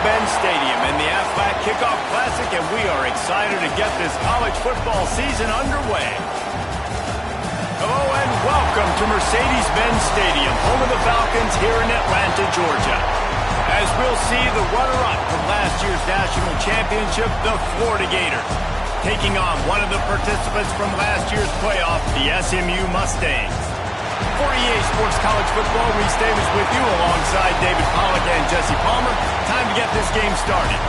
Mercedes-Benz Stadium in the Aflac Kickoff Classic, and we are excited to get this college football season underway. Hello and welcome to Mercedes-Benz Stadium, home of the Falcons here in Atlanta, Georgia. As we'll see the runner-up from last year's national championship, the Florida Gators, taking on one of the participants from last year's playoff, the SMU Mustangs. For EA Sports College Football, Reese Davis with you alongside David Pollack and Jesse Palmer. Time to get this game started.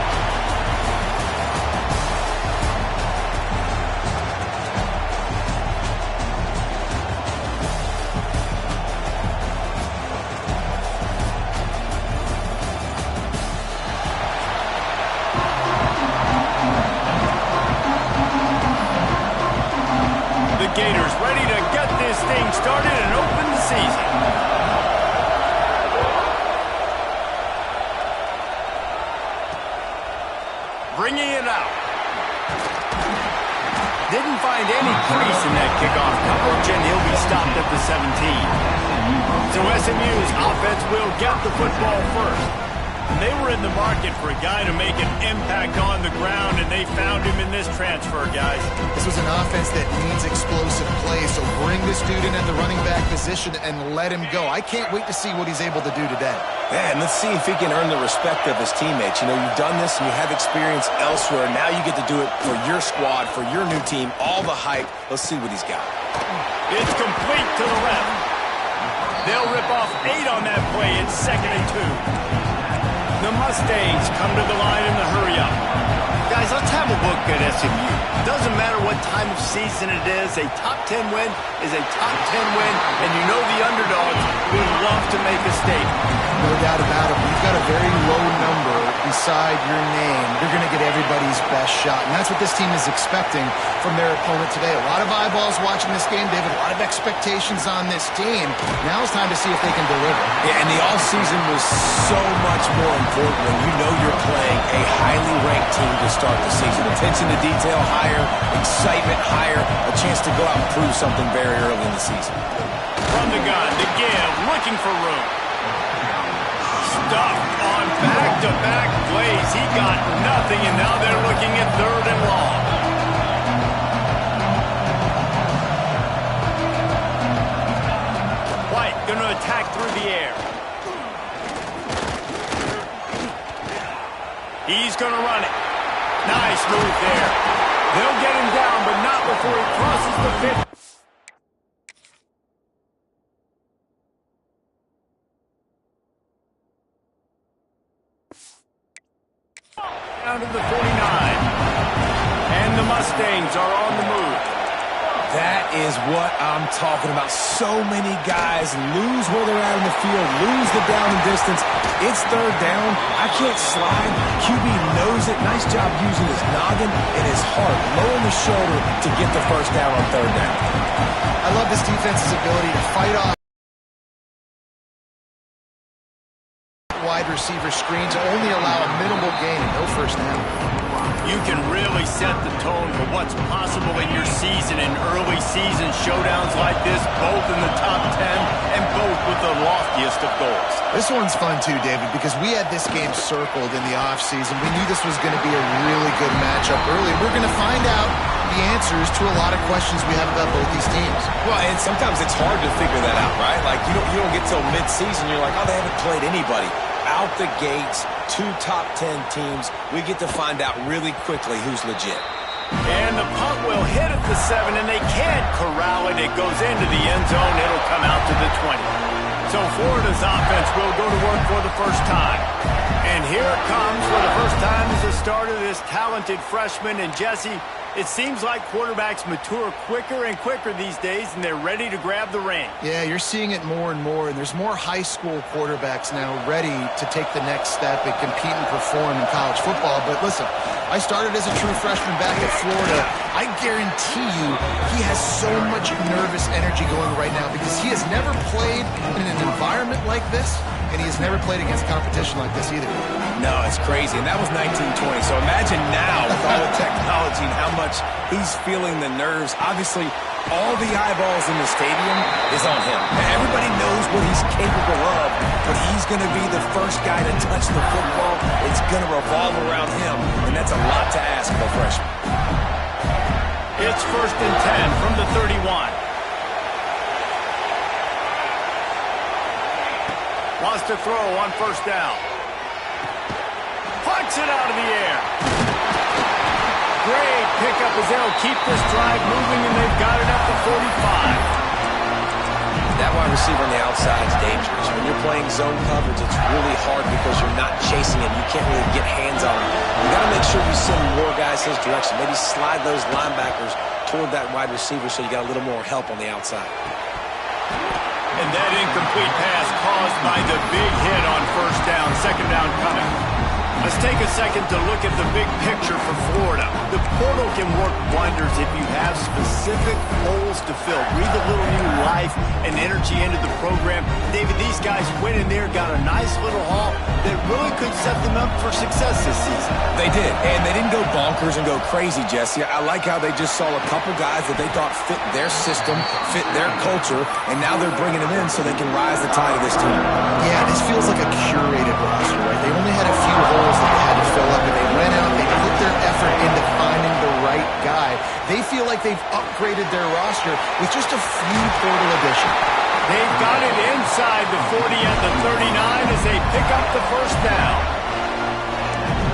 The Gators ready to get this thing started and open the season. Bringing it out. Didn't find any crease in that kickoff coverage, and he'll be stopped at the 17. So SMU's offense will get the football first. They were in the market for a guy to make an impact on the ground, and they found him in this transfer, guys. This was an offense that needs explosive plays, so bring this dude in at the running back position and let him go. I can't wait to see what he's able to do today. Yeah, and let's see if he can earn the respect of his teammates. You know, you've done this and you have experience elsewhere. Now you get to do it for your squad, for your new team, all the hype. Let's see what he's got. It's complete to the left. They'll rip off 8 on that play. It's 2nd and 2. The Mustangs come to the line in the hurry-up. Guys, let's have a look at SMU. Doesn't matter what time of season it is, a top 10 win is a top 10 win, and you know the underdogs would love to make a statement. No doubt about it. When you've got a very low number beside your name, you're going to get everybody's best shot, and that's what this team is expecting from their opponent today. A lot of eyeballs watching this game, David, a lot of expectations on this team. Now it's time to see if they can deliver. Yeah, and the offseason was so much more important when you know you're playing a highly ranked team to start the season. Attention to detail higher, excitement higher, a chance to go out and prove something very early in the season. From the gun, to give, looking for room. Stuffed on back-to-back plays. He got nothing, and now they're looking at 3rd and long. White going to attack through the air. He's going to run it. Nice move there. They'll get him down, but not before he crosses the 50. Down to the 49. And the Mustangs are on the move. That is what I'm talking about. So many guys lose where they're at in the field, lose the down and distance. It's 3rd down. I can't slide. QB knows it. Nice job using his noggin and his heart, lowering the shoulder to get the 1st down on 3rd down. I love this defense's ability to fight off wide receiver screens, only allow a minimal gain and no 1st down. You can really set the tone for what's possible in your season in early season showdowns like this, both in the top 10 and both with the loftiest of goals. This one's fun too, David, because we had this game circled in the offseason. We knew this was going to be a really good matchup early. We're going to find out the answers to a lot of questions we have about both these teams. Well, and sometimes it's hard to figure that out, right? Like, you don't get till mid-season, you're like, oh, they haven't played anybody. Out the gates, 2 top 10 teams. We get to find out really quickly who's legit. And the punt will hit at the 7, and they can't corral it. It goes into the end zone. It'll come out to the 20. So Florida's offense will go to work for the first time. And here it comes for the first time as the start of this talented freshman. And Jesse, it seems like quarterbacks mature quicker and quicker these days, and they're ready to grab the reins. Yeah, you're seeing it more and more, and there's more high school quarterbacks now ready to take the next step and compete and perform in college football. But listen, I started as a true freshman back at Florida. I guarantee you he has so much nervous energy going right now because he has never played in an environment like this, and he has never played against competition like this either. No, it's crazy, and that was 1920. So imagine now with all the technology and how much he's feeling the nerves. Obviously, all the eyeballs in the stadium is on him. Everybody knows what he's capable of, but he's going to be the first guy to touch the football. It's going to revolve around him, and that's a lot to ask of a freshman. It's 1st and 10 from the 31. Wants to throw on 1st down. Plucks it out of the air. Great pickup as they'll keep this drive moving, and they've got it up to 45. That wide receiver on the outside is dangerous. When you're playing zone coverage, it's really hard because you're not chasing him. You can't really get hands on him. You got to make sure you send more guys his direction. Maybe slide those linebackers toward that wide receiver so you got a little more help on the outside. And that incomplete pass caused by the big hit on 1st down. 2nd down coming. Let's take a second to look at the big picture for Florida. The portal can work wonders if you have specific holes to fill. Breathe a little new life and energy into the program. David, these guys went in there, got a nice little haul that really could set them up for success this season. They did, and they didn't go bonkers and go crazy, Jesse. I like how they just saw a couple guys that they thought fit their system, fit their culture, and now they're bringing them in so they can rise the tide of this team. Yeah, this feels like a curated roster, right? They only had a few holes that they had to fill up, and they went out, they put their effort into finding the right guy. They feel like they've upgraded their roster with just a few portal additions. They've got it inside the 40 at the 39 as they pick up the 1st down.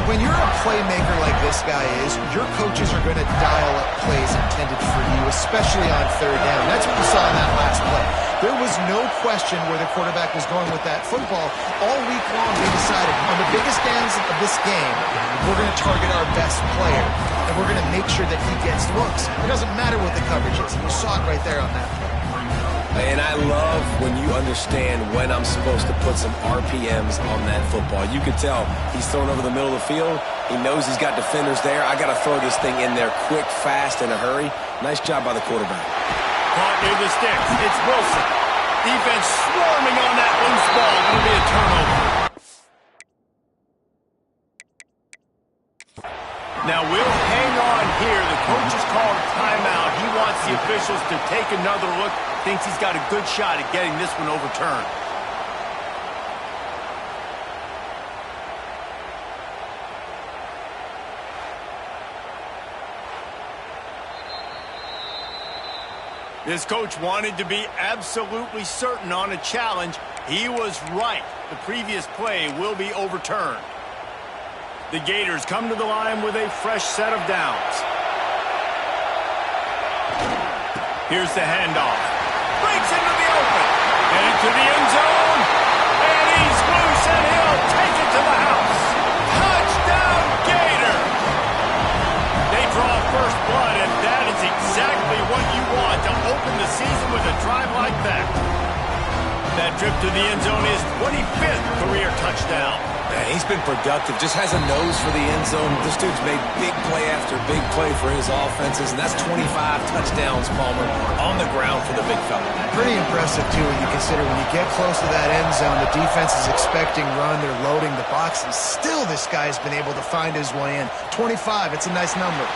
When you're a playmaker like this guy is, your coaches are going to dial up plays intended for you, especially on 3rd down. That's what we saw in that last play. There was no question where the quarterback was going with that football. All week long, they decided on the biggest downs of this game, we're going to target our best player, and we're going to make sure that he gets looks. It doesn't matter what the coverage is. You saw it right there on that play. And I love when you understand when I'm supposed to put some RPMs on that football. You could tell he's throwing over the middle of the field. He knows he's got defenders there. I got to throw this thing in there quick, fast, in a hurry. Nice job by the quarterback. Caught near the sticks. It's Wilson. Defense swarming on that loose ball. It'll be a turnover. Now we'll hang on here. The coach has called a timeout. He wants the officials to take another look. Thinks he's got a good shot at getting this one overturned. This coach wanted to be absolutely certain on a challenge. He was right. The previous play will be overturned. The Gators come to the line with a fresh set of downs. Here's the handoff. Breaks into the open. And into the end zone. And he's loose, and he'll take it to the house. Touchdown, Gator! They draw first blood, and that is exactly what you want to open the season with a drive like that. That trip to the end zone is 25th career touchdown. Man, he's been productive, just has a nose for the end zone. This dude's made big play after big play for his offenses, and that's 25 touchdowns, Palmer, on the ground for the big fella. Pretty impressive, too, when you consider when you get close to that end zone, the defense is expecting run, they're loading the box, and still this guy's been able to find his way in. 25, it's a nice number.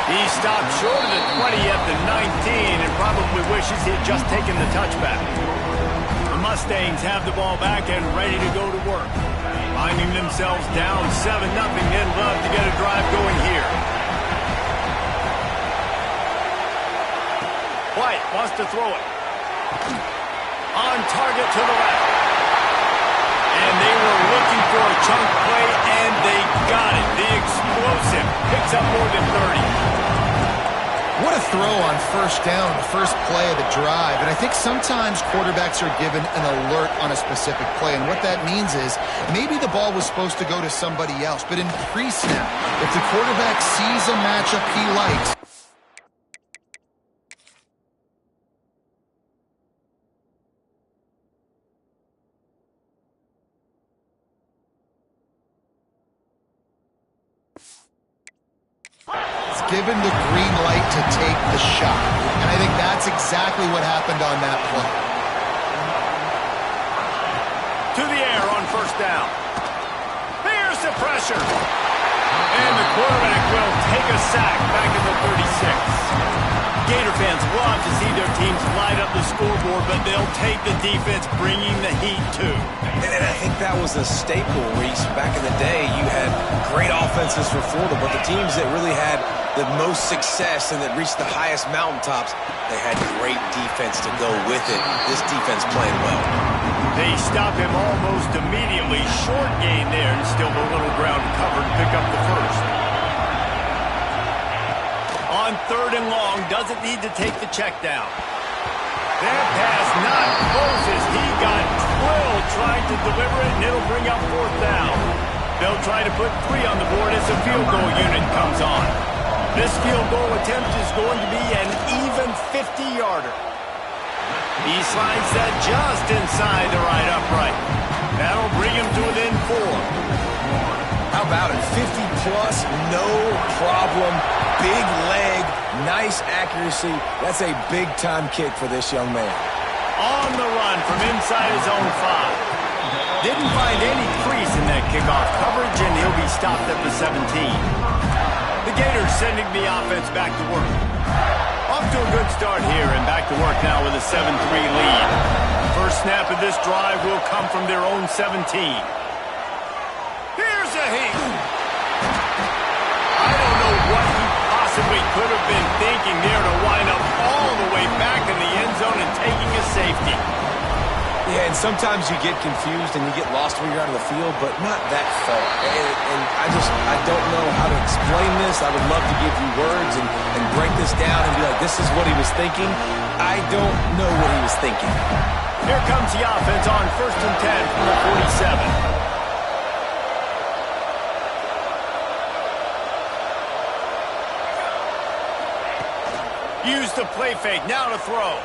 He stopped short of the 20 at the 19 and probably wishes he had just taken the touchback. The Mustangs have the ball back and ready to go to work. Finding themselves down 7-0, they'd love to get a drive going here. White wants to throw it. On target to the left. And they were looking for a chunk play, and they got it. The explosive picks up more than 30. What a throw on 1st down, the first play of the drive. And I think sometimes quarterbacks are given an alert on a specific play. And what that means is maybe the ball was supposed to go to somebody else. But in pre-snap, if the quarterback sees a matchup he likes, given the green light to take the shot. And I think that's exactly what happened on that play. To the air on 1st down. Here's the pressure. And the quarterback will take a sack back at the 36. Gator fans love to see their teams light up the scoreboard, but they'll take the defense bringing the heat too. And I think that was a staple, Reese. Back in the day, you had great offenses for Florida, but the teams that really had the most success and that reached the highest mountaintops, they had great defense to go with it. This defense playing well. They stop him almost immediately. Short gain there, and still a little ground covered. Pick up the first. On 3rd and long, doesn't need to take the check down. That pass not close as he got drilled trying to deliver it, and it'll bring up 4th down. They'll try to put 3 on the board as the field goal unit comes on. This field goal attempt is going to be an even 50-yarder. He slides that just inside the right upright. That'll bring him to within 4. How about it? 50-plus, no problem. Big leg, nice accuracy. That's a big-time kick for this young man. On the run from inside his own 5. Didn't find any crease in that kickoff coverage, and he'll be stopped at the 17. The Gators sending the offense back to work. Off to a good start here, and back to work now with a 7-3 lead. First snap of this drive will come from their own 17. Here's a heat. I don't know what he possibly could have been thinking there to wind up all the way back in the end zone and taking a safety. Yeah, and sometimes you get confused and you get lost when you're out of the field, but not that far. And I don't know how to explain this. I would love to give you words and break this down and be like, this is what he was thinking. I don't know what he was thinking. Here comes the offense on 1st and 10 from the 47. Use the play fake, now to throw.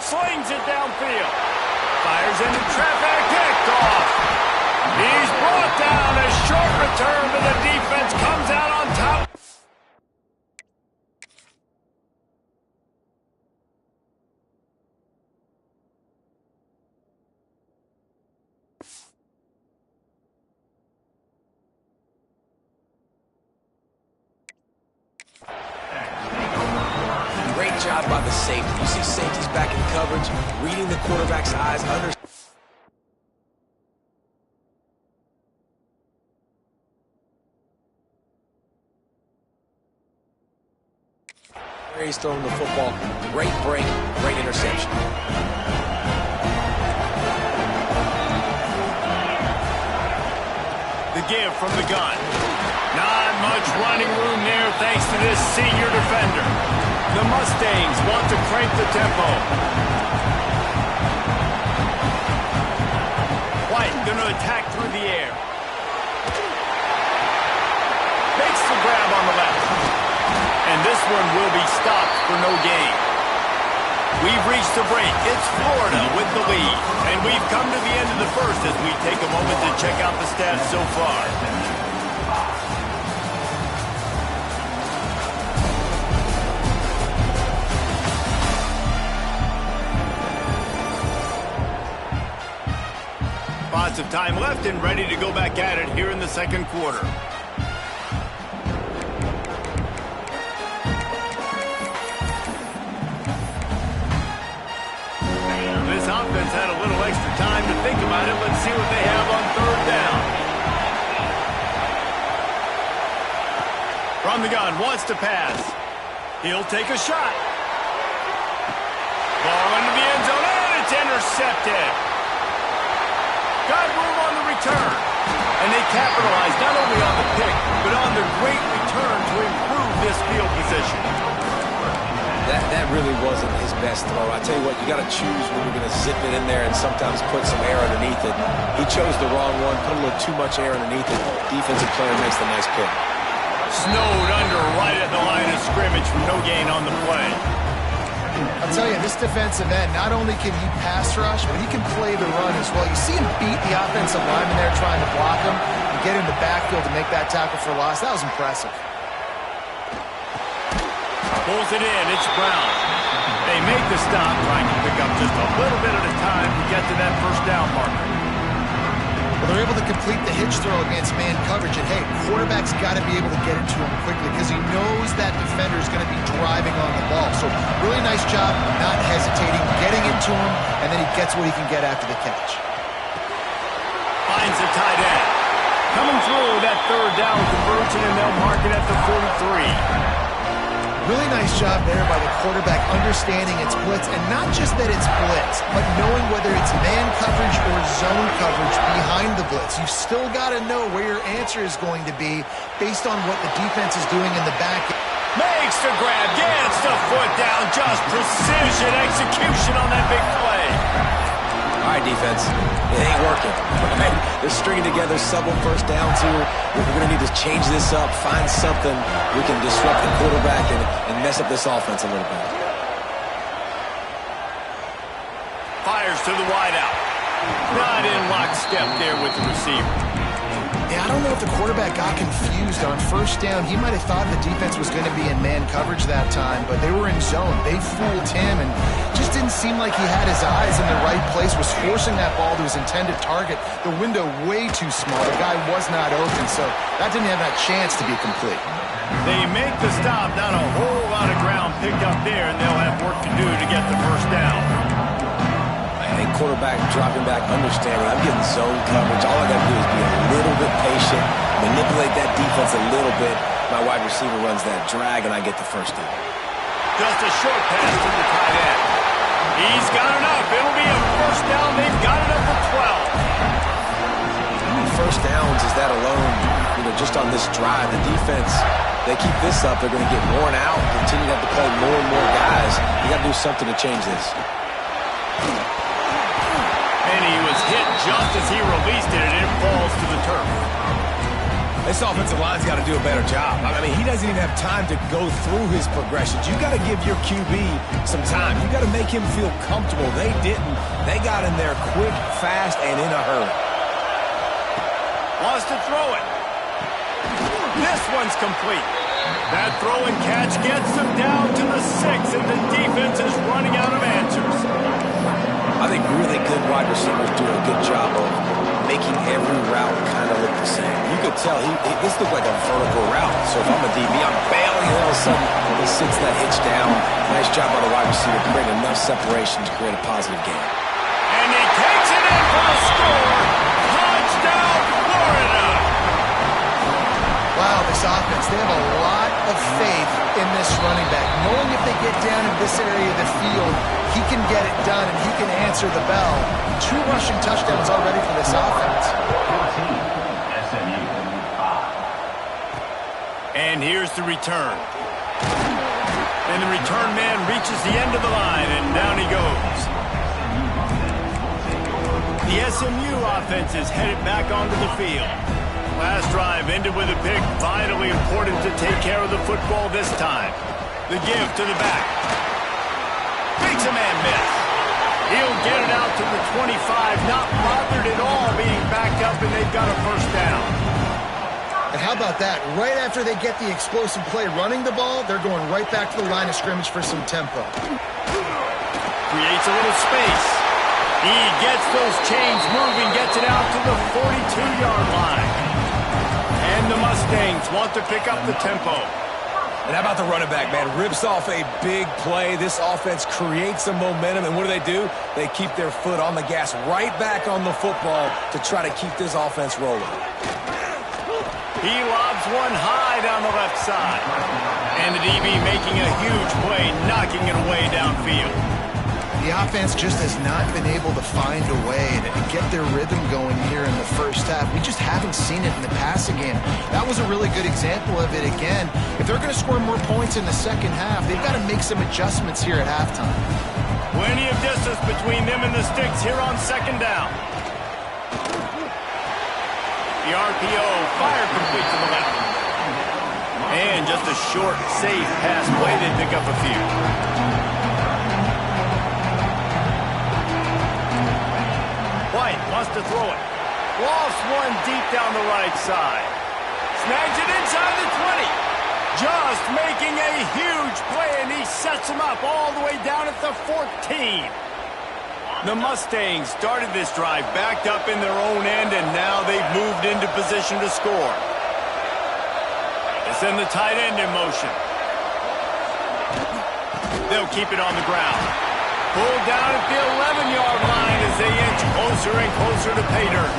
Slings it downfield. Fires into traffic, picked off. He's brought down. A short return, but the defense comes out on top. Great job by the safety. You see safeties back in coverage, reading the quarterback's eyes, he's throwing the football. Great break, great interception. The give from the gun. Not much running room there thanks to this senior defender. The Mustangs want to crank the tempo. White going to attack through the air. Makes the grab on the left. And this one will be stopped for no gain. We've reached the break. It's Florida with the lead. And we've come to the end of the first as we take a moment to check out the stats so far. Lots of time left and ready to go back at it here in the second quarter. This offense had a little extra time to think about it. Let's see what they have on 3rd down. From the gun, wants to pass. He'll take a shot. Ball into the end zone, and it's intercepted. Got room on the return. And they capitalized not only on the pick, but on the great return to improve this field position. That really wasn't his best throw. I tell you what, you got to choose when you're going to zip it in there and sometimes put some air underneath it. He chose the wrong one, put a little too much air underneath it. Defensive player makes the nice pick. Snowed under right at the line of scrimmage for no gain on the play. I'll tell you, this defensive end, not only can he pass rush, but he can play the run as well. You see him beat the offensive lineman there trying to block him and get in the backfield to make that tackle for loss. That was impressive. Pulls it in. It's Brown. They make the stop, trying to pick up just a little bit at a time to get to that first down marker. Well, they're able to complete the hitch throw against man coverage. And, hey, quarterback's got to be able to get into him quickly because he knows that defender is going to be thriving on the ball. So really nice job not hesitating, getting into him, and then he gets what he can get after the catch. Finds the tight end. Coming through that third down conversion, and they'll mark it at the 43. Really nice job there by the quarterback understanding it's blitz, and not just that it's blitz, but knowing whether it's man coverage or zone coverage behind the blitz. You've still got to know where your answer is going to be based on what the defense is doing in the back. Makes the grab, gets the foot down, just precision execution on that big play. All right, defense, it ain't working. They're stringing together several first downs here. We're going to need to change this up, find something we can disrupt the quarterback and mess up this offense a little bit. Fires to the wideout. Not in lockstep there with the receiver. Yeah, I don't know if the quarterback got confused on first down. He might have thought the defense was going to be in man coverage that time, but they were in zone. They fooled him and just didn't seem like he had his eyes in the right place, was forcing that ball to his intended target. The window way too small. The guy was not open, so that didn't have that chance to be complete. They make the stop, not a whole lot of ground picked up there, and they'll have work to do to get the first down. I think quarterback dropping back, understanding I'm getting zone coverage. All I got to do is be a little bit patient, manipulate that defense a little bit. My wide receiver runs that drag, and I get the first down. Just a short pass to the tight end. He's got enough. It'll be a first down. They've got it up for 12. How many first downs is that alone? Just on this drive, the defense, they keep this up, they're going to get worn out, continue to have to play more and more guys. You got to do something to change this. And he was hit just as he released it, and it falls to the turf. This offensive line's got to do a better job. I mean, he doesn't even have time to go through his progressions. You got to give your QB some time. You got to make him feel comfortable. They didn't. They got in there quick, fast, and in a hurry. Wants to throw it. This one's complete. That throw and catch gets them down to the 6, and the defense is running out of answers. I think really good wide receivers do a good job of making every route kind of look the same. You could tell this looked like a vertical route. So if I'm a DB, I'm bailing, and all of a sudden he sits that hitch down. Nice job by the wide receiver to create enough separation to create a positive game. And he takes it in for a score. Touchdown, Florida! Wow, this offense, they have a lot of faith in this running back. Knowing if they get down in this area of the field, he can get it done and he can answer the bell. 2 rushing touchdowns already for this offense. And here's the return. And the return man reaches the end of the line, and down he goes. The SMU offense is headed back onto the field. Last drive ended with a pick. Vitally important to take care of the football this time. The give to the back. Makes a man miss. He'll get it out to the 25. Not bothered at all being backed up, and they've got a first down. And how about that? Right after they get the explosive play running the ball, they're going right back to the line of scrimmage for some tempo. Creates a little space. He gets those chains moving, gets it out to the 42-yard line. And the Mustangs want to pick up the tempo. And how about the running back, man? Rips off a big play. This offense creates some momentum, and what do? They keep their foot on the gas, right back on the football to try to keep this offense rolling. He lobs one high down the left side. And the DB making a huge play, knocking it away downfield. The offense just has not been able to find a way to get their rhythm going here in the first half. We just haven't seen it in the passing game. That was a really good example of it again. If they're going to score more points in the second half, they've got to make some adjustments here at halftime. Plenty of distance between them and the sticks here on second down. The RPO fire complete to the left. And just a short, safe pass play. They pick up a few. White wants to throw it. Lost one deep down the right side. Snags it inside the 20. Just making a huge play, and he sets him up all the way down at the 14. The Mustangs started this drive backed up in their own end, and now they've moved into position to score. They send the tight end in motion. They'll keep it on the ground. Pulled down at the 11-yard line as they inch closer and closer to pay dirt.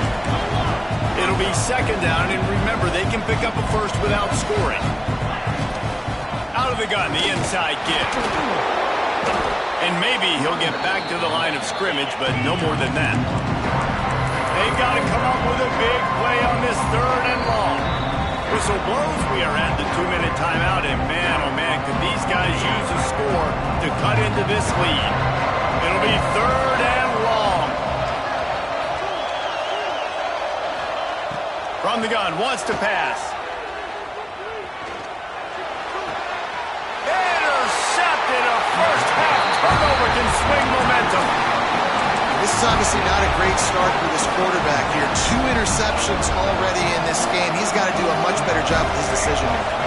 It'll be second down, and remember, they can pick up a first without scoring. Out of the gun, the inside give. And maybe he'll get back to the line of scrimmage, but no more than that. They've got to come up with a big play on this third and long. Whistle blows, we are at the 2-minute timeout, and man, oh man, could these guys use a score to cut into this lead. It'll be third and long. From the gun, wants to pass. Intercepted, a first half turnover can swing momentum. This is obviously not a great start for this quarterback here. 2 interceptions already in this game. He's got to do a much better job with his decision-making.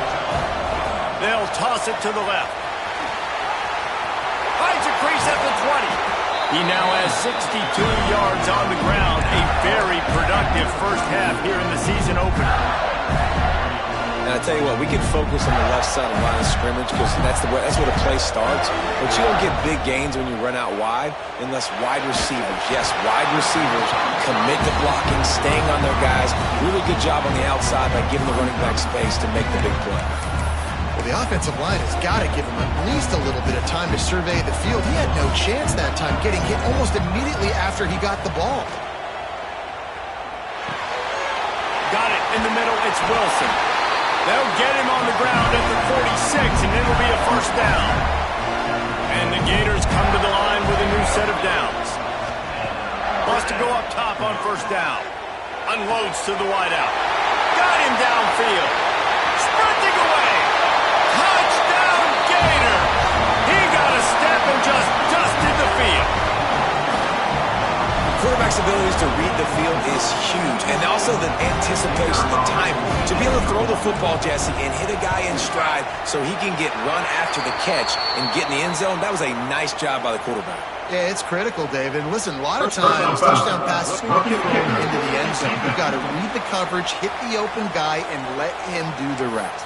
They'll toss it to the left. Finds a crease at the 20. He now has 62 yards on the ground. A very productive first half here in the season opener. And I tell you what, we can focus on the left side of the line of scrimmage because that's where a play starts. But you don't get big gains when you run out wide unless wide receivers, yes, wide receivers commit to blocking, staying on their guys. Really good job on the outside by giving the running back space to make the big play. Well, the offensive line has got to give him at least a little bit of time to survey the field. He had no chance that time, getting hit almost immediately after he got the ball. Got it in the middle. It's Wilson. They'll get him on the ground at the 46, and it'll be a first down. And the Gators come to the line with a new set of downs. Wants to go up top on first down. Unloads to the wideout. Got him downfield. Sprinting away. Touchdown, Gator. He got a step and just dusted the field. Quarterback's abilities to read the field is huge, and also the anticipation, the time to be able to throw the football, Jesse, and hit a guy in stride so he can get run after the catch and get in the end zone. That was a nice job by the quarterback. Yeah, it's critical, David. Listen, a lot of times touchdown passes are thrown into the end zone. You've got to read the coverage, hit the open guy, and let him do the rest.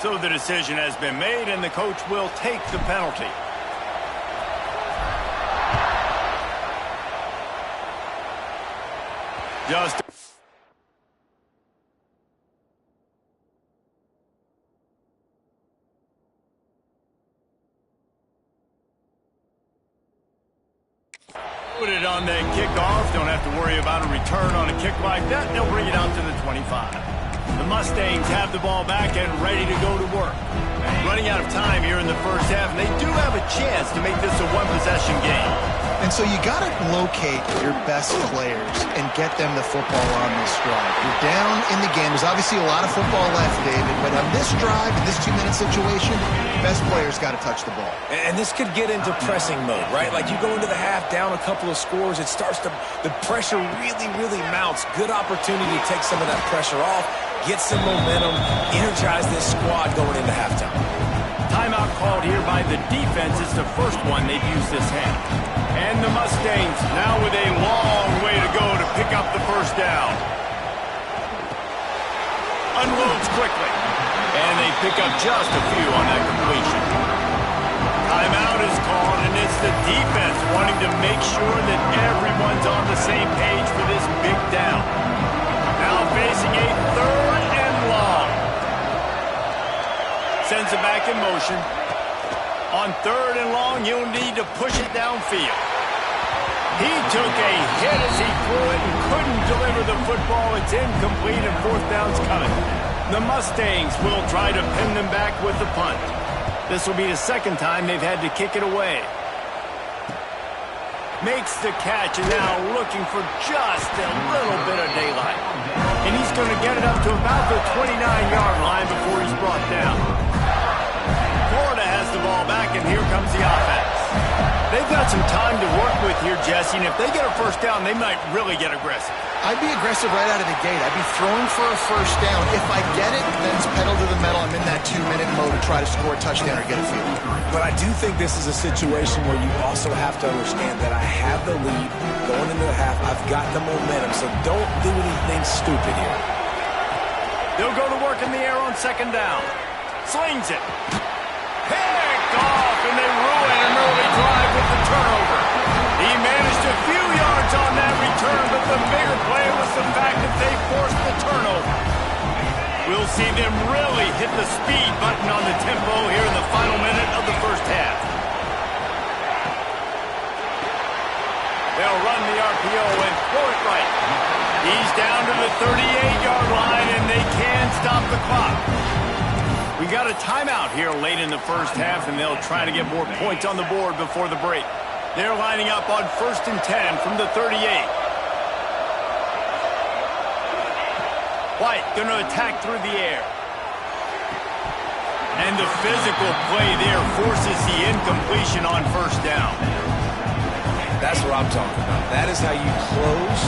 So the decision has been made, and the coach will take the penalty. Just put it on the kickoff. Don't have to worry about a return on a kick like that. They'll bring it out to the 25. The Mustangs have the ball back and ready to go to work. Running out of time here in the first half, and they do have a chance to make this a one-possession game. And so you got to locate your best players and get them the football on this drive. You're down in the game. There's obviously a lot of football left, David, but on this drive, in this 2-minute situation, best players got to touch the ball. And this could get into pressing mode, right? Like you go into the half down a couple of scores, it starts to, the pressure really, really mounts. Good opportunity to take some of that pressure off, get some momentum, energize this squad going into halftime. Timeout called here by the defense. It's the first one they've used this half. And the Mustangs now with a long way to go to pick up the first down. Unloads quickly. And they pick up just a few on that completion. Timeout is called, and it's the defense wanting to make sure that everyone's on the same page for this big down. Now facing a third and long. Sends it back in motion. On third and long, you'll need to push it downfield. He took a hit as he threw it and couldn't deliver the football. It's incomplete and fourth down's coming. The Mustangs will try to pin them back with the punt. This will be the second time they've had to kick it away. Makes the catch and now looking for just a little bit of daylight. And he's going to get it up to about the 29-yard line before he's brought down. Florida has the ball back, and here comes the offense. They've got some time to work with here, Jesse, and if they get a first down, they might really get aggressive. I'd be aggressive right out of the gate. I'd be throwing for a first down. If I get it, then it's pedal to the metal. I'm in that 2-minute mode to try to score a touchdown or get a field. But I do think this is a situation where you also have to understand that I have the lead going into the half. I've got the momentum, so don't do anything stupid here. They'll go to work in the air on second down. Slings it. Picked off, and they ruin an early drive with the turnover. He managed a few yards on that return, but the bigger play was the fact that they forced the turnover. We'll see them really hit the speed button on the tempo here in the final minute of the first half. They'll run the RPO and throw it right. He's down to the 38-yard line, and they can stop the clock. We got a timeout here late in the first half, and they'll try to get more points on the board before the break. They're lining up on 1st and 10 from the 38. White going to attack through the air. And the physical play there forces the incompletion on 1st down. That's what I'm talking about. That is how you close.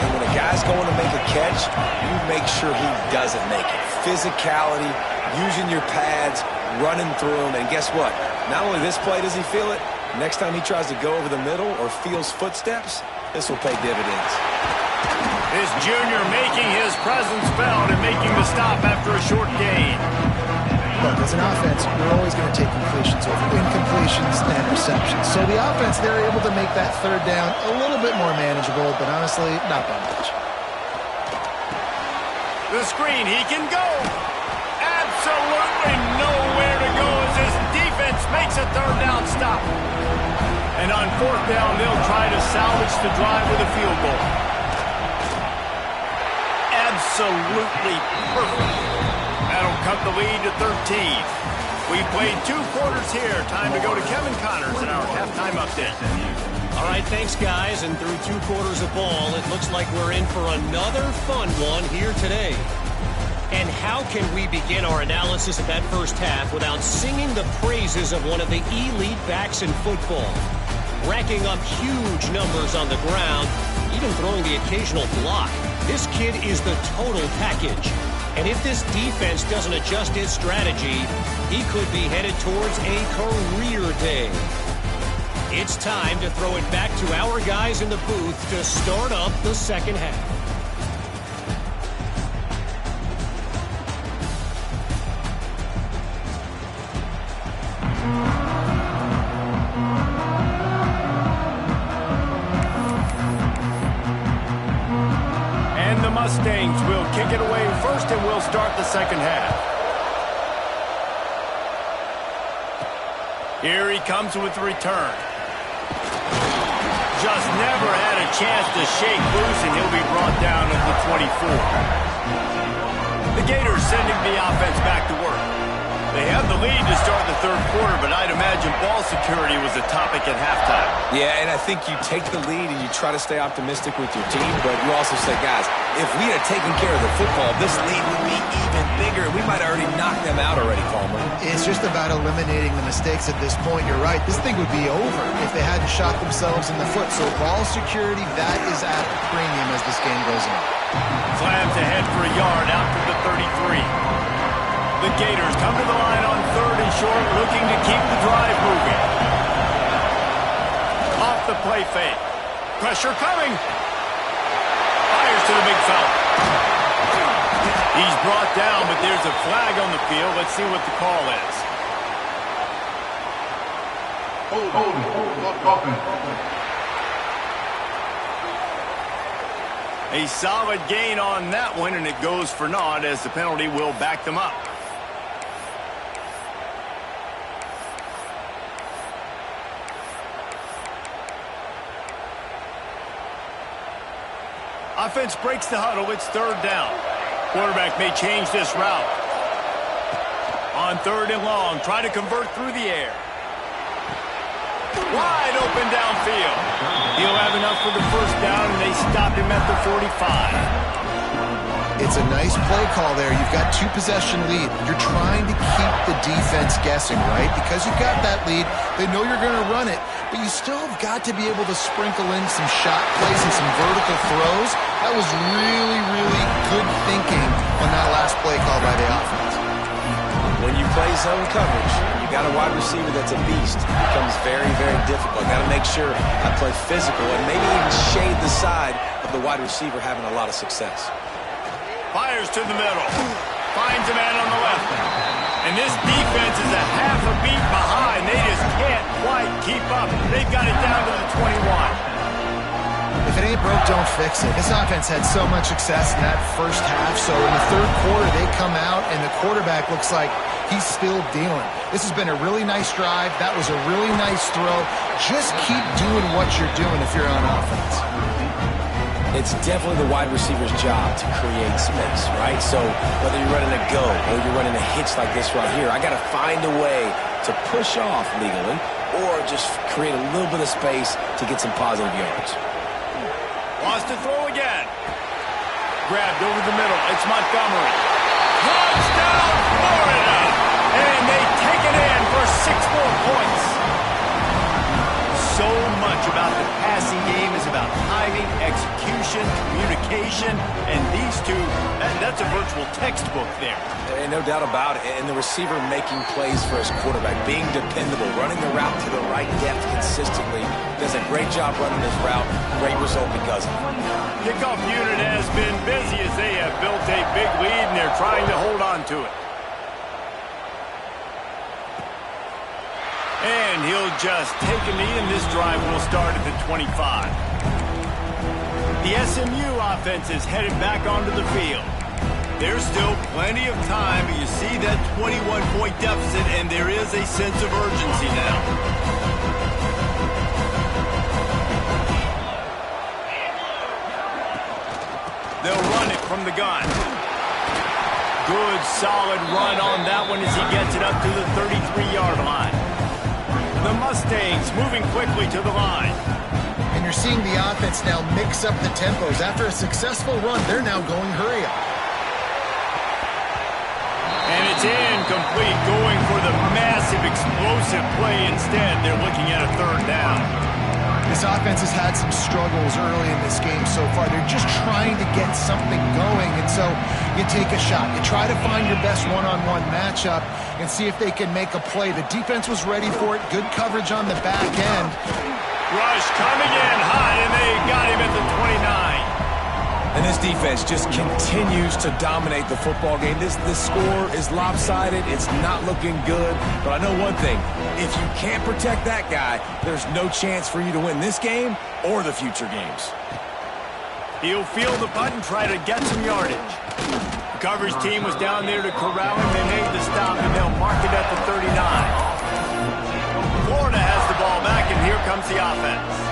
And when a guy's going to make a catch, you make sure he doesn't make it. Physicality, using your pads, running through them. And guess what? Not only this play does he feel it, next time he tries to go over the middle or feels footsteps, this will pay dividends. This junior making his presence felt and making the stop after a short gain. Look, as an offense, you're always going to take completions over incompletions and receptions. So the offense, they're able to make that 3rd down a little bit more manageable, but honestly, not by much. The screen, he can go. Absolutely nowhere to go as his defense makes a 3rd down stop. And on 4th down, they'll try to salvage the drive with a field goal. Absolutely perfect. That'll cut the lead to 13. We played 2 quarters here. Time to go to Kevin Connors in our halftime update. All right, thanks, guys. And through 2 quarters of ball, it looks like we're in for another fun one here today. And how can we begin our analysis of that first half without singing the praises of one of the elite backs in football? Racking up huge numbers on the ground, even throwing the occasional block. This kid is the total package. And if this defense doesn't adjust its strategy, he could be headed towards a career day. It's time to throw it back to our guys in the booth to start up the second half. Mustangs will kick it away first, and we'll start the second half. Here he comes with the return. Just never had a chance to shake loose, and he'll be brought down at the 24. The Gators sending the offense back to work. They have the lead to start the 3rd quarter, but I'd imagine ball security was a topic at halftime. Yeah, and I think you take the lead and you try to stay optimistic with your team, but you also say, guys, if we had taken care of the football, this lead would be even bigger. We might have already knocked them out already, Palmer. It's just about eliminating the mistakes at this point. You're right. This thing would be over if they hadn't shot themselves in the foot. So ball security, that is at a premium as this game goes on. Slams ahead for a yard out to the 33. The Gators come to the line on 3rd and short, looking to keep the drive moving. Off the play fake. Pressure coming. Fires to the big fella. He's brought down, but there's a flag on the field. Let's see what the call is. A solid gain on that one, and it goes for naught as the penalty will back them up. Offense breaks the huddle. It's 3rd down. Quarterback may change this route. On 3rd and long, try to convert through the air. Wide open downfield. He'll have enough for the 1st down, and they stop him at the 45. It's a nice play call there. You've got 2-possession lead. You're trying to keep the defense guessing, right? Because you've got that lead, they know you're going to run it, but you still have got to be able to sprinkle in some shot plays and some vertical throws. That was really, really good thinking on that last play call by the offense. When you play zone coverage, you got a wide receiver that's a beast. It becomes very, very difficult. Got to make sure I play physical and maybe even shade the side of the wide receiver having a lot of success. Fires to the middle. Finds a man on the left. And this defense is a half a beat keep up. They've got it down to the 21. If it ain't broke, don't fix it. This offense had so much success in that first half, so in the third quarter they come out and the quarterback looks like he's still dealing. This has been a really nice drive. That was a really nice throw. Just keep doing what you're doing if you're on offense. It's definitely the wide receiver's job to create space, right? So whether you're running a go or you're running a hitch like this right here, I got to find a way to push off legally or just create a little bit of space to get some positive yards. Wants to throw again. Grabbed over the middle. It's Montgomery. Touchdown, Florida! And they take it in for 6 more points. So much about the passing game is about timing, execution, communication, and these two, that's a virtual textbook there. And no doubt about it. And the receiver making plays for his quarterback, being dependable, running the route to the right depth consistently. Does a great job running this route. Great result because of it. Kickoff unit has been busy as they have built a big lead, and they're trying to hold on to it. And he'll just take a knee, and this drive will start at the 25. The SMU offense is headed back onto the field. There's still plenty of time, but you see that 21-point deficit, and there is a sense of urgency now. They'll run it from the gun. Good, solid run on that one as he gets it up to the 33-yard line. The Mustangs moving quickly to the line. And you're seeing the offense now mix up the tempos. After a successful run, they're now going hurry up. And it's incomplete, going for the massive explosive play instead. They're looking at a third down. This offense has had some struggles early in this game so far. They're just trying to get something going, and so you take a shot. You try to find your best one-on-one matchup and see if they can make a play. The defense was ready for it. Good coverage on the back end. Rush coming in hot, and they got him at the 29. And this defense just continues to dominate the football game. This score is lopsided. It's not looking good. But I know one thing. If you can't protect that guy, there's no chance for you to win this game or the future games. He'll field the punt and try to get some yardage. The coverage team was down there to corral him. They made the stop, and they'll mark it at the 39. Florida has the ball back, and here comes the offense.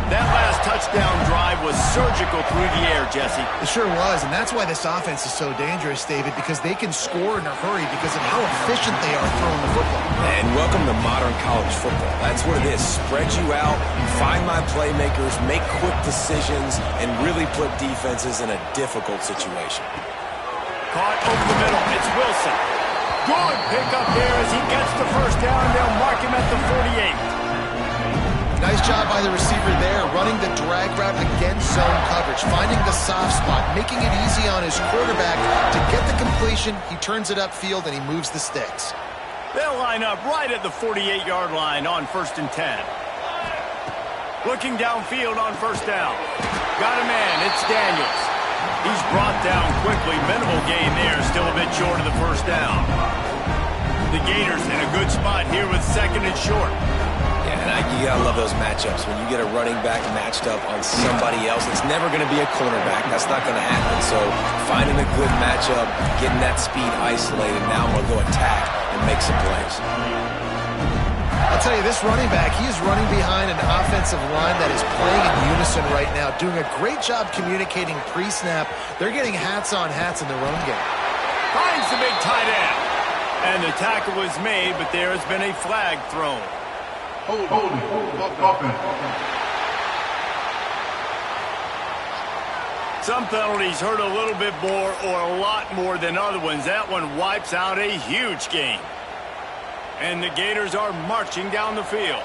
That last touchdown drive was surgical through the air, Jesse. It sure was, and that's why this offense is so dangerous, David, because they can score in a hurry because of how efficient they are throwing the football. And welcome to modern college football. That's what it is. Spread you out, find my playmakers, make quick decisions, and really put defenses in a difficult situation. Caught over the middle. It's Wilson. Good pickup there as he gets the first down. They'll mark him at the 48. Nice job by the receiver there, running the drag route against zone coverage, finding the soft spot, making it easy on his quarterback to get the completion. He turns it upfield, and he moves the sticks. They'll line up right at the 48-yard line on 1st and 10. Looking downfield on first down. Got a man. It's Daniels. He's brought down quickly. Minimal gain there. Still a bit short of the first down. The Gators in a good spot here with 2nd and short. And you gotta love those matchups. When you get a running back matched up on somebody else, it's never going to be a cornerback. That's not going to happen. So finding a good matchup, getting that speed isolated, now I'm going to go attack and make some plays. I'll tell you, this running back, he is running behind an offensive line that is playing in unison right now, doing a great job communicating pre-snap. They're getting hats on hats in the run game. Finds the big tight end. And the tackle was made, but there has been a flag thrown. Holding. Offense. Some penalties hurt a little bit more or a lot more than other ones. That one wipes out a huge game. And the Gators are marching down the field.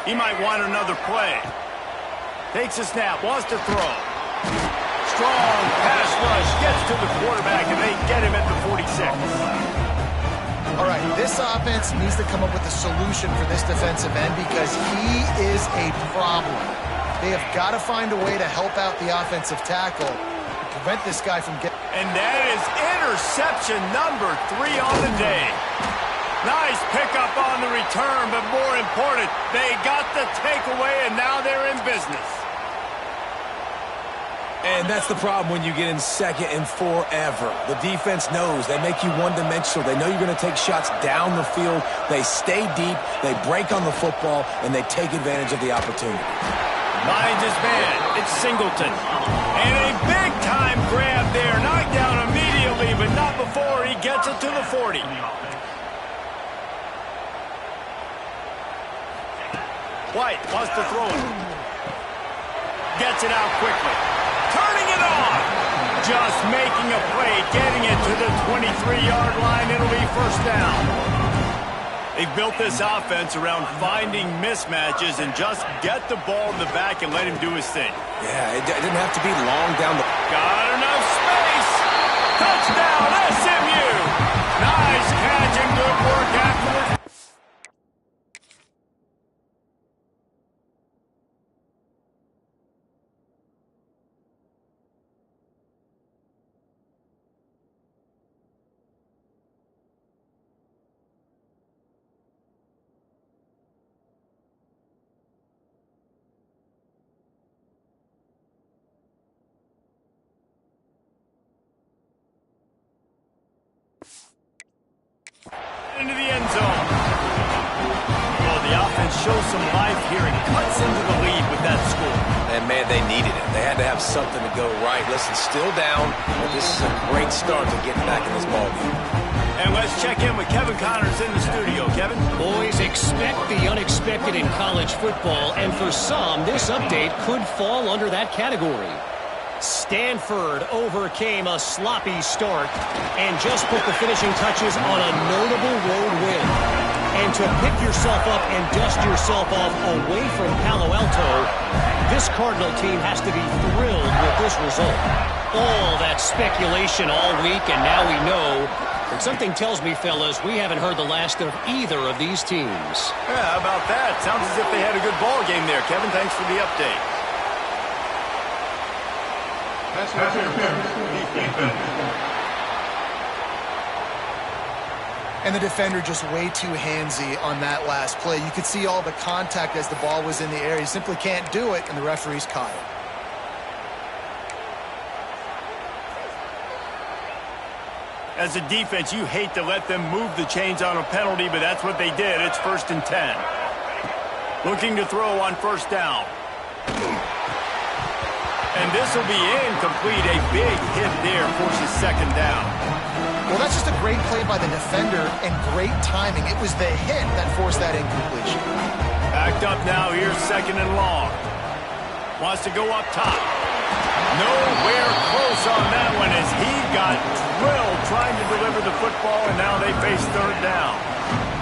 He might want another play. Takes a snap, wants to throw. Strong pass rush, gets to the quarterback, and they get him at the 46. All right, this offense needs to come up with a solution for this defensive end because he is a problem. They have got to find a way to help out the offensive tackle to prevent this guy from getting... And that is interception number 3 on the day. Nice pickup on the return, but more important, they got the takeaway, and now they're in business. And that's the problem when you get in second and forever. The defense knows. They make you one-dimensional. They know you're going to take shots down the field. They stay deep, they break on the football, and they take advantage of the opportunity. Finds his man. It's Singleton. And a big-time grab there. Knocked down immediately, but not before he gets it to the 40. White wants to throw it. Gets it out quickly. Turning it on. Just making a play, getting it to the 23-yard line. It'll be first down. They've built this offense around finding mismatches and just get the ball in the back and let him do his thing. Yeah, it didn't have to be long down the... Got enough space. Touchdown, SMU. Nice catch and good work afterwards. Into the end zone. Well, the offense shows some life here and cuts into the lead with that score. And, man, they needed it. They had to have something to go right. Listen, still down, but this is a great start to getting back in this ballgame. And let's check in with Kevin Connors in the studio. Kevin? Boys, expect the unexpected in college football, and for some, this update could fall under that category. Stanford overcame a sloppy start and just put the finishing touches on a notable road win. And to pick yourself up and dust yourself off away from Palo Alto, this Cardinal team has to be thrilled with this result. All that speculation all week, and now we know. And something tells me, fellas, we haven't heard the last of either of these teams. Yeah, how about that? Sounds as if they had a good ball game there. Kevin, thanks for the update. And the defender just way too handsy on that last play. You could see all the contact as the ball was in the air. He simply can't do it, and the referees caught it. As a defense, you hate to let them move the chains on a penalty, but that's what they did. It's 1st and 10. Looking to throw on first down. And this will be incomplete. A big hit there forces second down. Well, that's just a great play by the defender and great timing. It was the hit that forced that incompletion. Backed up now. Here's 2nd and long. Wants to go up top. Nowhere close on that one as he got drilled trying to deliver the football, and now they face 3rd down.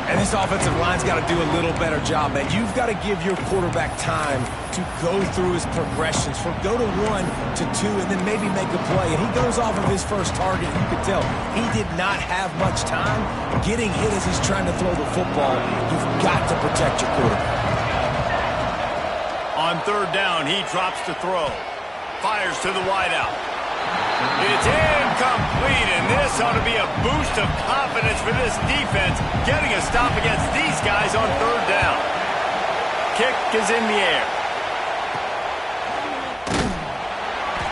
And this offensive line's got to do a little better job, man. You've got to give your quarterback time to go through his progressions. From go to 1 to 2 and then maybe make a play. And he goes off of his first target. You can tell he did not have much time getting hit as he's trying to throw the football. You've got to protect your quarterback. On 3rd down, he drops to throw. Fires to the wideout. It's incomplete, and this ought to be a boost of confidence for this defense, getting a stop against these guys on 3rd down. Kick is in the air.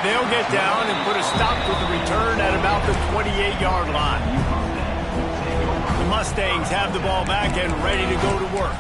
They'll get down and put a stop to the return at about the 28-yard line. The Mustangs have the ball back and ready to go to work.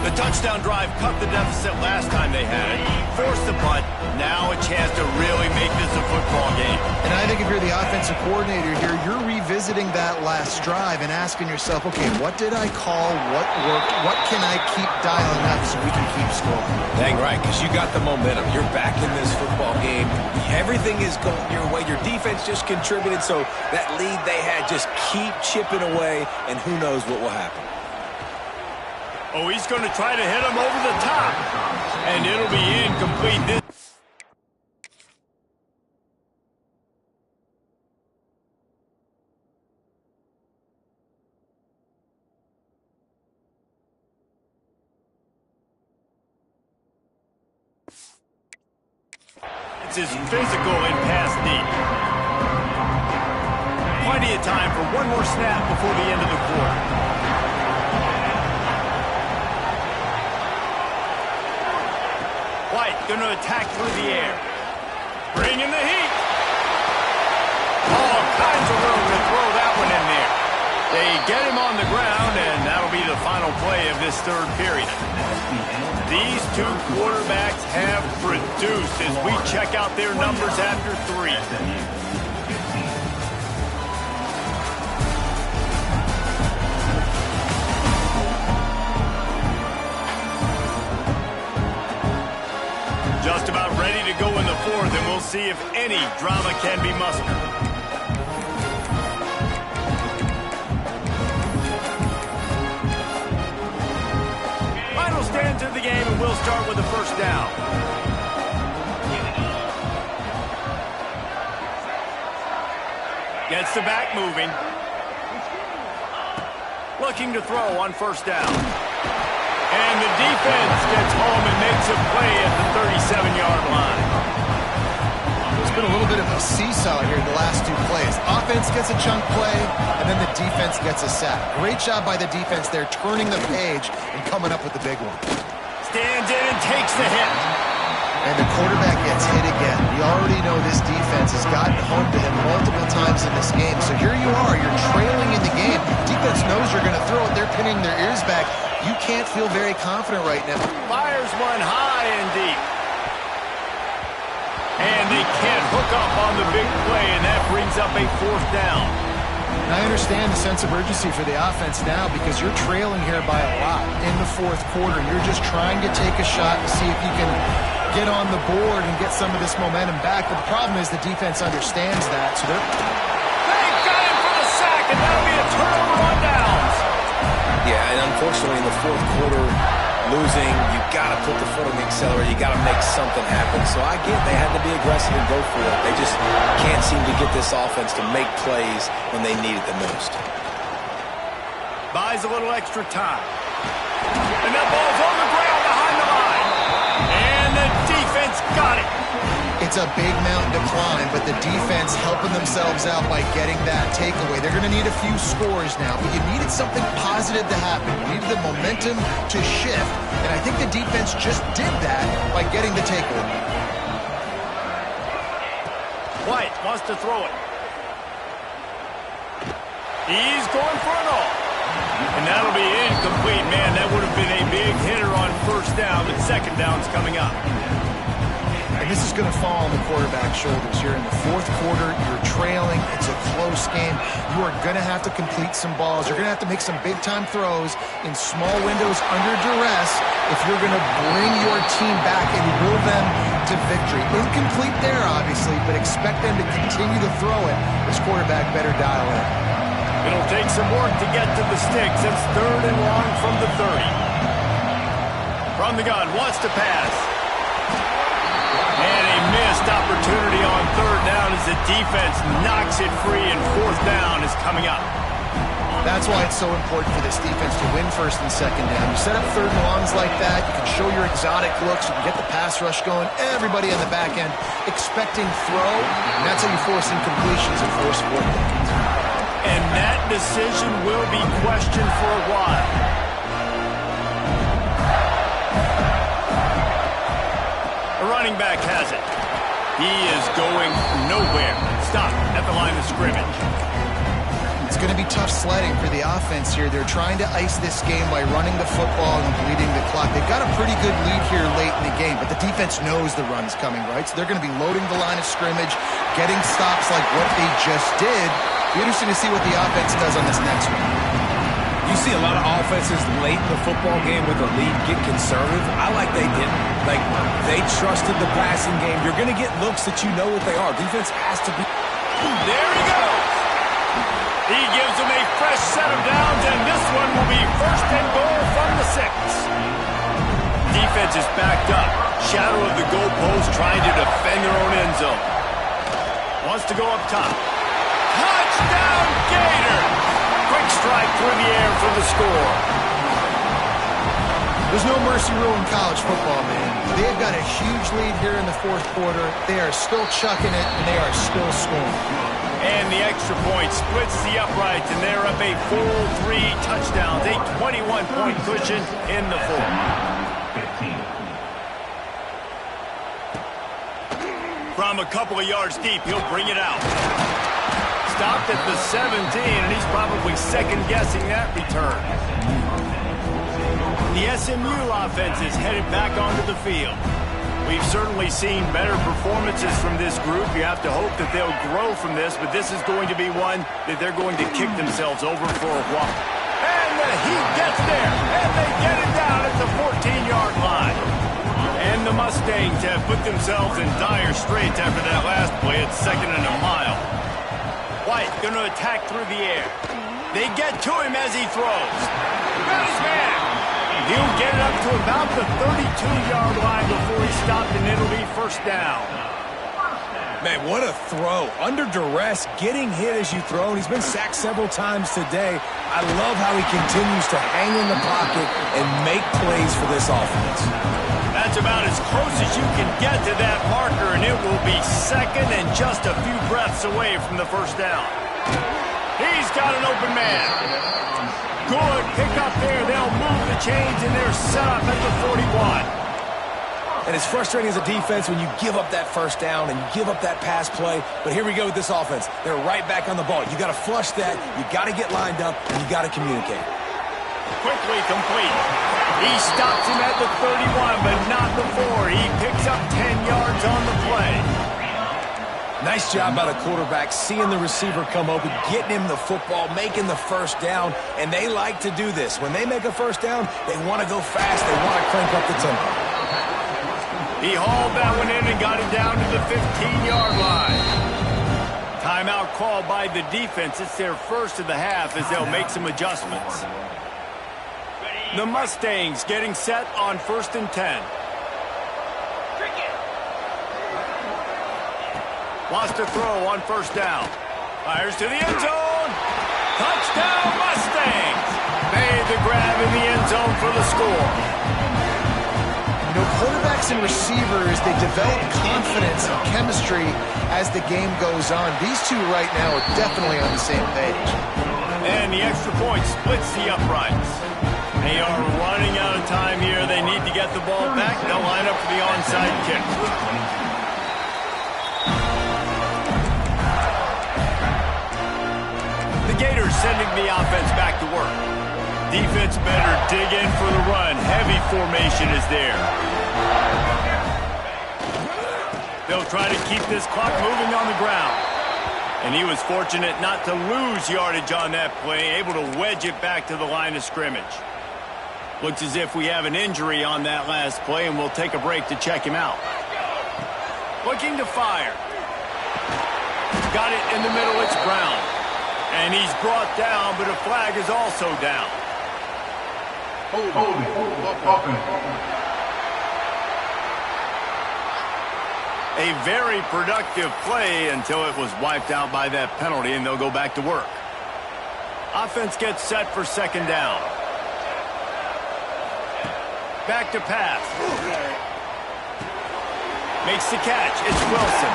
The touchdown drive cut the deficit last time they had it, forced the punt. Now a chance to really make this a football game. And I think if you're the offensive coordinator here, you're revisiting that last drive and asking yourself, okay, what did I call? What worked? What can I keep dialing up so we can keep scoring? Dang right, because you got the momentum. You're back in this football game. Everything is going your way. Your defense just contributed, so that lead they had, just keep chipping away, and who knows what will happen. Oh, he's going to try to hit him over the top. And it'll be incomplete. is physical in pass deep. Plenty of time for one more snap before the end of the quarter. White going to attack through the air. Bring in the heat. All kinds of room to throw that one in there. They get him on the ground, and that'll be the final play of this third period. These two quarterbacks have produced as we check out their numbers after 3. Just about ready to go in the fourth, and we'll see if any drama can be mustered. Final stands of the game, and we'll start with the first down. Gets the back moving. Looking to throw on first down. And the defense gets home and makes a play at the 37-yard line. There's been a little bit of a seesaw here in the last 2 plays. Offense gets a chunk play, and then the defense gets a sack. Great job by the defense there, turning the page and coming up with the big one. Stands in and takes the hit. And the quarterback gets hit again. We already know this defense has gotten home to him multiple times in this game. So here you are, you're trailing in the game. Defense knows you're going to throw it. They're pinning their ears back. You can't feel very confident right now. Fires one high and deep. And they can't hook up on the big play, and that brings up a fourth down. And I understand the sense of urgency for the offense now because you're trailing here by a lot in the fourth quarter. You're just trying to take a shot and see if you can get on the board and get some of this momentum back. But the problem is the defense understands that. So they got him for the sack, and that'll be a turnover on downs. Yeah, and unfortunately in the fourth quarter, losing, you got to put the foot on the accelerator. You got to make something happen. So I get they had to be aggressive and go for it. They just can't seem to get this offense to make plays when they need it the most. Buys a little extra time. And that ball's on the ground behind the line. And the defense got it. It's a big mountain to climb, but the defense helping themselves out by getting that takeaway. They're going to need a few scores now, but you needed something positive to happen. You needed the momentum to shift, and I think the defense just did that by getting the takeaway. White wants to throw it. He's going for it all. And that'll be incomplete. Man, that would have been a big hitter on first down, but second down's coming up. And this is going to fall on the quarterback's shoulders here in the fourth quarter. You're trailing. It's a close game. You are going to have to complete some balls. You're going to have to make some big-time throws in small windows under duress if you're going to bring your team back and will them to victory. Incomplete there, obviously, but expect them to continue to throw it. This quarterback better dial in. It'll take some work to get to the sticks. It's 3rd and long from the 30. From the gun, wants to pass. And a missed opportunity on 3rd down as the defense knocks it free, and 4th down is coming up. That's why it's so important for this defense to win 1st and 2nd down. You set up 3rd and longs like that, you can show your exotic looks, you can get the pass rush going, everybody on the back end expecting throw, and that's how you force incompletions and force 4th downs. And that decision will be questioned for a while. The running back has it. He is going nowhere. Stop at the line of scrimmage. It's going to be tough sledding for the offense here. They're trying to ice this game by running the football and bleeding the clock. They've got a pretty good lead here late in the game, but the defense knows the run's coming, right? So they're going to be loading the line of scrimmage, getting stops like what they just did. Be interesting to see what the offense does on this next one. You see a lot of offenses late in the football game with a lead get conservative. I like they didn't. Like, they trusted the passing game. You're going to get looks that you know what they are. Defense has to be. There he goes. He gives them a fresh set of downs, and this one will be 1st and goal from the 6. Defense is backed up. Shadow of the goalpost trying to defend their own end zone. Wants to go up top. Touchdown, Gator! Quick strike through the air for the score. There's no mercy rule in college football, man. They've got a huge lead here in the fourth quarter. They are still chucking it, and they are still scoring. And the extra point splits the uprights, and they're up a full 3 touchdowns, a 21-point cushion in the fourth. From a couple of yards deep, he'll bring it out. Stopped at the 17, and he's probably second-guessing that return. The SMU offense is headed back onto the field. We've certainly seen better performances from this group. You have to hope that they'll grow from this, but this is going to be one that they're going to kick themselves over for a while. And the heat gets there, and they get it down at the 14-yard line. And the Mustangs have put themselves in dire straits after that last play at 2nd and a mile. White going to attack through the air. They get to him as he throws. Got his man. He'll get it up to about the 32-yard line before he stopped, and it'll be first down. Man, what a throw. Under duress, getting hit as you throw, and he's been sacked several times today. I love how he continues to hang in the pocket and make plays for this offense. That's about as close as you can get to that marker, and it will be second and just a few breaths away from the first down. He's got an open man. Good pick up there. They'll move the chains, and they're set up at the 41. And it's frustrating as a defense when you give up that first down and you give up that pass play. But here we go with this offense. They're right back on the ball. You got to flush that. You got to get lined up, and you got to communicate. Quickly complete. He stops him at the 31, but not before. He picks up 10 yards on the play. Nice job by the quarterback, seeing the receiver come open, getting him the football, making the first down, and they like to do this. When they make a first down, they want to go fast. They want to crank up the tempo. He hauled that one in and got it down to the 15-yard line. Timeout called by the defense. It's their first of the half as they'll make some adjustments. The Mustangs getting set on 1st and 10. Wants to throw on first down. Fires to the end zone. Touchdown Mustangs. Made the grab in the end zone for the score. You know, quarterbacks and receivers, they develop confidence and chemistry as the game goes on. These two right now are definitely on the same page. And the extra point splits the uprights. They are running out of time here. They need to get the ball back. They'll line up for the onside kick. Gators sending the offense back to work. Defense better dig in for the run. Heavy formation is there. They'll try to keep this clock moving on the ground. And he was fortunate not to lose yardage on that play, able to wedge it back to the line of scrimmage. Looks as if we have an injury on that last play, and we'll take a break to check him out. Looking to fire. Got it in the middle. It's Brown. And he's brought down, but a flag is also down. Holding. Offense. A very productive play until it was wiped out by that penalty, and they'll go back to work. Offense gets set for 2nd down. Back to pass. Makes the catch. It's Wilson.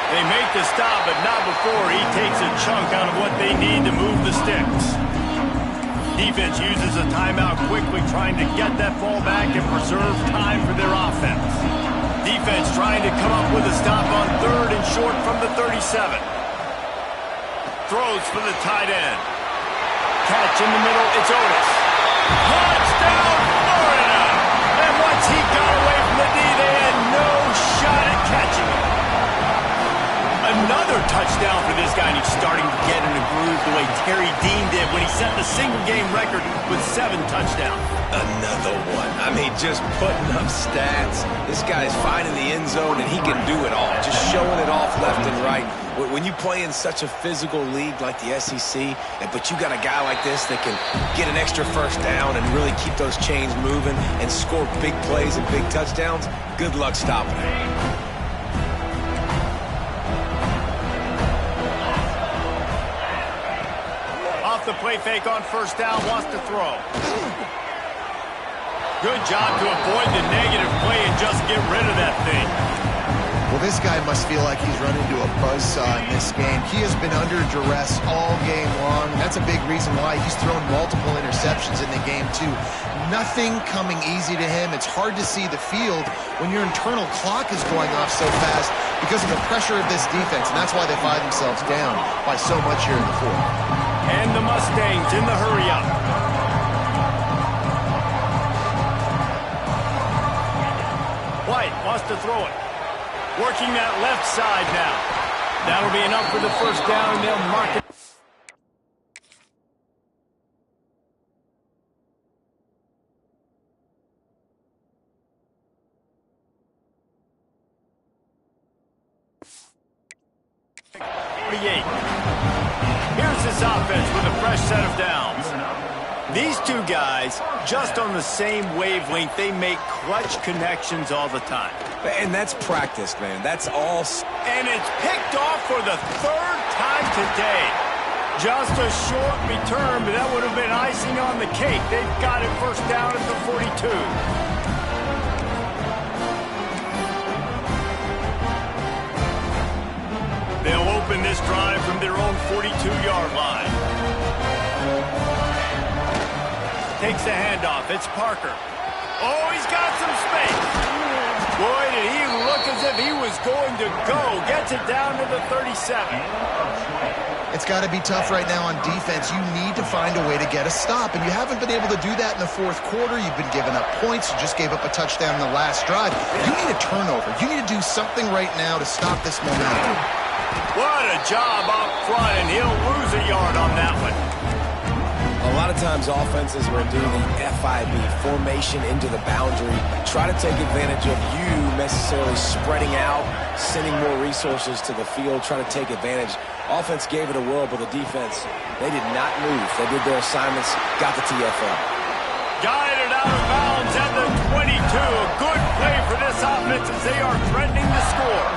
They make the stop, but not before he takes a chunk out of what they need to move the sticks. Defense uses a timeout quickly, trying to get that ball back and preserve time for their offense. Defense trying to come up with a stop on 3rd and short from the 37. Throws for the tight end. Catch in the middle, it's Otis. Touchdown, Florida! And once he got away from the D, they had no shot at catching him. Another touchdown for this guy, and he's starting to get in a groove the way Terry Dean did when he set the single-game record with 7 touchdowns. Another one. I mean, just putting up stats. This guy's finding the end zone, and he can do it all, just showing it off left and right. When you play in such a physical league like the SEC, but you got a guy like this that can get an extra first down and really keep those chains moving and score big plays and big touchdowns, good luck stopping him. The play fake on first down, wants to throw. Good job to avoid the negative play and just get rid of that thing. Well, this guy must feel like he's run into a buzzsaw in this game. He has been under duress all game long. That's a big reason why he's thrown multiple interceptions in the game, too. Nothing coming easy to him. It's hard to see the field when your internal clock is going off so fast because of the pressure of this defense, and that's why they find themselves down by so much here in the fourth. And the Mustangs in the hurry-up. White wants to throw it. Working that left side now. That'll be enough for the first down, and they'll mark it. Here's this offense with a fresh set of downs. These two guys, just on the same wavelength, they make clutch connections all the time. And that's practice, man. That's all. And it's picked off for the third time today. Just a short return, but that would have been icing on the cake. They've got it first down at the 42. They'll open this drive from their own 42-yard line. Takes the handoff. It's Parker. Oh, he's got some space. Boy, did he look as if he was going to go. Gets it down to the 37. It's got to be tough right now on defense. You need to find a way to get a stop, and you haven't been able to do that in the fourth quarter. You've been giving up points. You just gave up a touchdown in the last drive. You need a turnover. You need to do something right now to stop this momentum. What a job up front, and he'll lose a yard on that one. A lot of times offenses will do the FIB, formation into the boundary, try to take advantage of you necessarily spreading out, sending more resources to the field, try to take advantage. Offense gave it a whirl, but the defense, they did not move. They did their assignments, got the TFL. Guided out of bounds at the 22. A good play for this offense as they are threatening to score.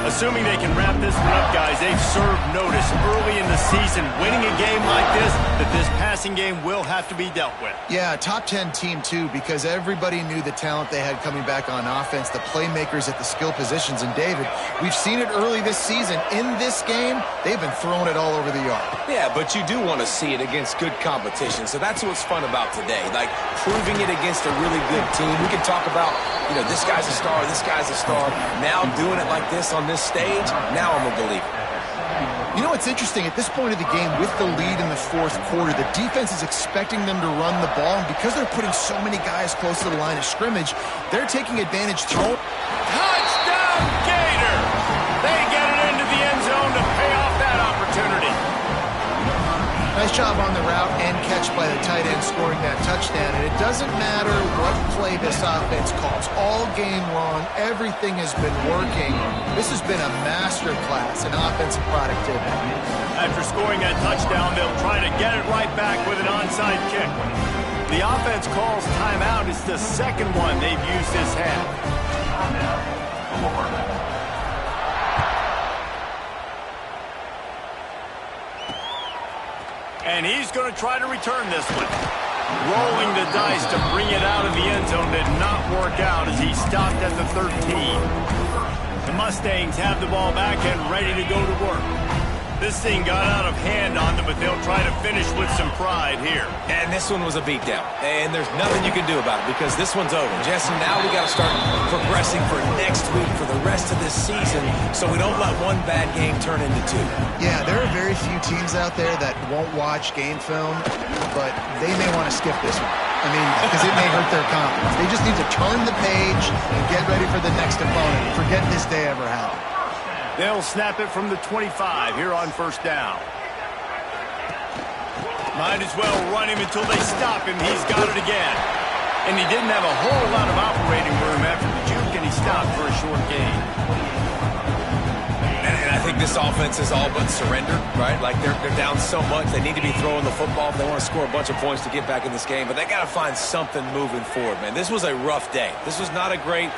Assuming they can wrap this one up, guys, they've served notice early in the season. Winning a game like this, that this passing game will have to be dealt with. Yeah, top 10 team, too, because everybody knew the talent they had coming back on offense, the playmakers at the skill positions. And, David, we've seen it early this season. In this game, they've been throwing it all over the yard. Yeah, but you do want to see it against good competition. So that's what's fun about today, like proving it against a really good team. We can talk about, you know, this guy's a star, this guy's a star. Now doing it like this on this stage, now I'm a believer. You know what's interesting? At this point of the game, with the lead in the fourth quarter, the defense is expecting them to run the ball, and because they're putting so many guys close to the line of scrimmage, they're taking advantage. Touchdown, Gator! They get it into the end zone to pay off that opportunity. Nice job on the route and catch by the tight end scoring that touchdown. And it doesn't matter what play this offense calls. All game long, everything has been working. This has been a master class in offensive productivity. After scoring that touchdown, they'll try to get it right back with an onside kick. The offense calls timeout. It's the second one they've used this half. And he's going to try to return this one. Rolling the dice to bring it out of the end zone did not work out as he stopped at the 13. The Mustangs have the ball back and ready to go to work. This thing got out of hand on them, but they'll try to finish with some pride here. And this one was a beatdown. And there's nothing you can do about it because this one's over. Jesse, now we got to start progressing for next week, for the rest of this season, so we don't let one bad game turn into two. Yeah, there are very few teams out there that won't watch game film, but they may want to skip this one. I mean, because it may hurt their confidence. They just need to turn the page and get ready for the next opponent. Forget this day ever happened. They'll snap it from the 25 here on first down. Might as well run him until they stop him. He's got it again. And he didn't have a whole lot of operating room after the juke, and he stopped for a short gain. And I think this offense is all but surrendered, right? Like they're down so much. They need to be throwing the football if they want to score a bunch of points to get back in this game. But they got to find something moving forward, man. This was a rough day. This was not a great...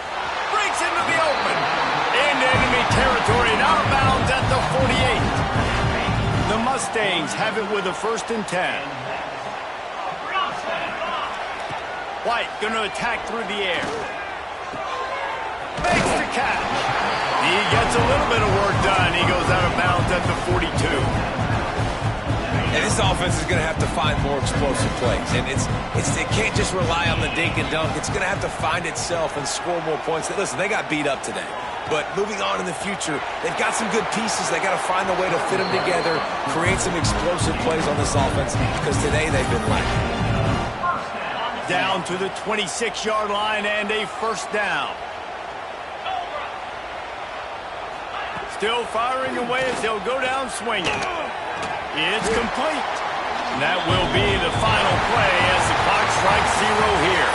Breaks into the open. Into enemy territory and out of bounds at the 48. The Mustangs have it with a 1st and 10. White going to attack through the air. Makes the catch. He gets a little bit of work done. He goes out of bounds at the 42. And this offense is going to have to find more explosive plays. And it can't just rely on the dink and dunk. It's going to have to find itself and score more points. Listen, they got beat up today. But moving on in the future, they've got some good pieces. They got to find a way to fit them together, create some explosive plays on this offense, because today they've been lacking. Down to the 26-yard line and a first down. Still firing away as they'll go down swinging. It's complete. And that will be the final play as the clock strikes 0 here.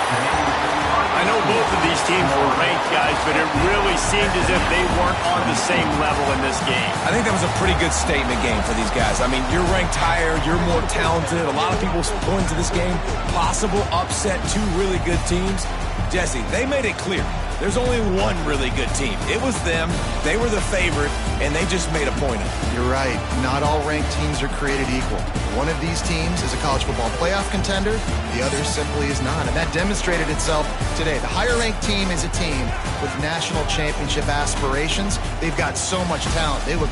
I know both of these teams were ranked, guys, but it really seemed as if they weren't on the same level in this game. I think that was a pretty good statement game for these guys. I mean, you're ranked higher, you're more talented. A lot of people going to this game, possible upset, two really good teams. Jesse, they made it clear. There's only one really good team. It was them. They were the favorite, and they just made a point of it. You're right. Not all ranked teams are created equal. One of these teams is a college football playoff contender. The other simply is not. And that demonstrated itself today. The higher-ranked team is a team with national championship aspirations. They've got so much talent. They look